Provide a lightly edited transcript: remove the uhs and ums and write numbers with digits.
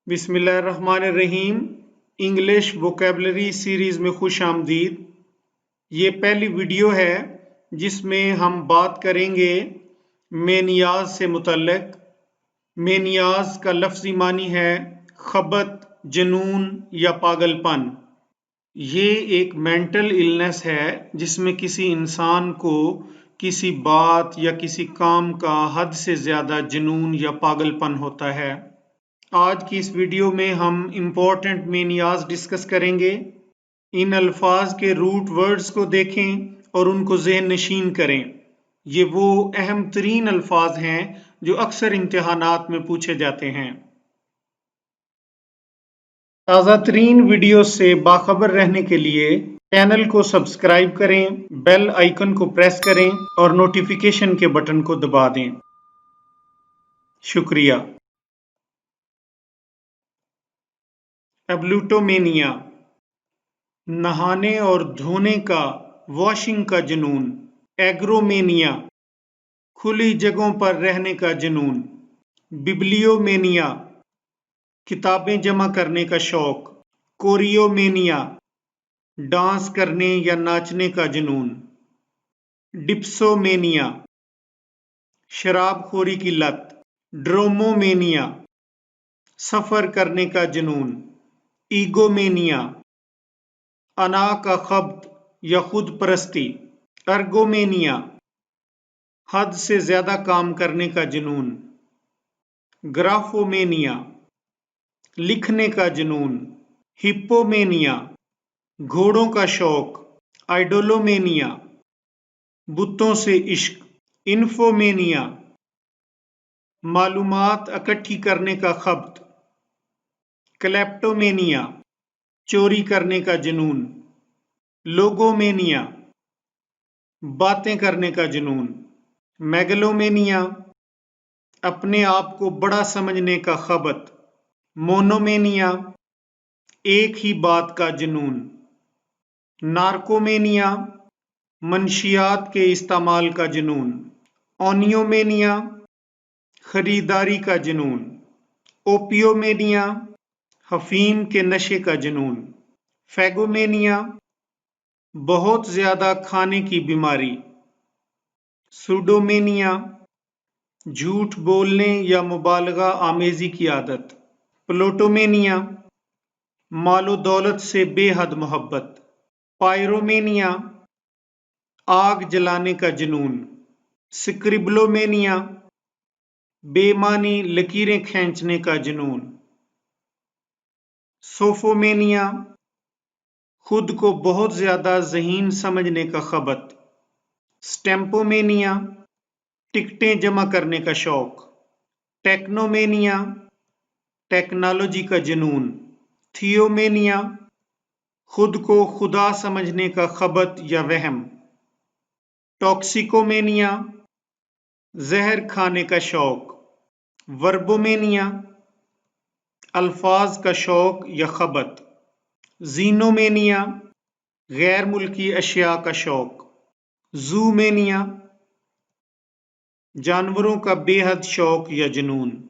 بسم اللہ الرحمن الرحیم۔ انگلش ووکیبلری سیریز میں خوش آمدید۔ یہ پہلی ویڈیو ہے جس میں ہم بات کریں گے میں نیاز سے متعلق۔ میں نیاز کا لفظی معنی ہے خبط، جنون یا پاگل پن۔ یہ ایک مینٹل النس ہے جس میں کسی انسان کو کسی بات یا کسی کام کا حد سے زیادہ جنون یا پاگل پن ہوتا ہے۔ آج کی اس ویڈیو میں ہم امپورٹنٹ میں نیاز ڈسکس کریں گے۔ ان الفاظ کے روٹ ورڈز کو دیکھیں اور ان کو ذہن نشین کریں۔ یہ وہ اہم ترین الفاظ ہیں جو اکثر امتحانات میں پوچھے جاتے ہیں۔ تازہ ترین ویڈیو سے باخبر رہنے کے لیے چینل کو سبسکرائب کریں، بیل آئیکن کو پریس کریں اور نوٹیفیکیشن کے بٹن کو دبا دیں۔ شکریہ۔ ایبلوٹومینیا، نہانے اور دھونے کا، واشنگ کا جنون۔ ایگرومینیا، کھلی جگہوں پر رہنے کا جنون۔ ببلیومینیا، کتابیں جمع کرنے کا شوق۔ کوریومینیا، ڈانس کرنے یا ناچنے کا جنون۔ ڈپسومینیا، شراب خوری کی لت۔ ڈرومومینیا، سفر کرنے کا جنون۔ ایگومینیا، انا کا خبط یا خود پرستی۔ ارگومینیا، حد سے زیادہ کام کرنے کا جنون۔ گرافومینیا، لکھنے کا جنون۔ ہپومینیا، گھوڑوں کا شوق۔ آئیڈولومینیا، بتوں سے عشق۔ انفومینیا، معلومات اکٹھی کرنے کا خبط۔ کلیپٹومینیا، چوری کرنے کا جنون۔ لوگومینیا، باتیں کرنے کا جنون۔ میگلومینیا، اپنے آپ کو بڑا سمجھنے کا خبط۔ مونومینیا، ایک ہی بات کا جنون۔ نارکومینیا، منشیات کے استعمال کا جنون۔ اونیومینیا، خریداری کا جنون۔ اوپیومینیا، افیم کے نشے کا جنون۔ فیگومینیا، بہت زیادہ کھانے کی بیماری۔ سوڈومینیا، جھوٹ بولنے یا مبالغہ آمیزی کی عادت۔ پلوٹومینیا، مال و دولت سے بے حد محبت۔ پائرومینیا، آگ جلانے کا جنون۔ سکریبلومینیا، بے معنی لکیریں کھینچنے کا جنون۔ سوفومینیا، خود کو بہت زیادہ ذہین سمجھنے کا خبط۔ سٹیمپومینیا، ٹکٹیں جمع کرنے کا شوق۔ ٹیکنومینیا، ٹیکنالوجی کا جنون۔ تھیومینیا، خود کو خدا سمجھنے کا خبط یا وہم۔ ٹاکسیکومینیا، زہر کھانے کا شوق۔ وربومینیا، الفاظ کا شوق یا خبط۔ زینومینیا، غیر ملکی اشیاء کا شوق۔ زومینیا، جانوروں کا بے حد شوق یا جنون۔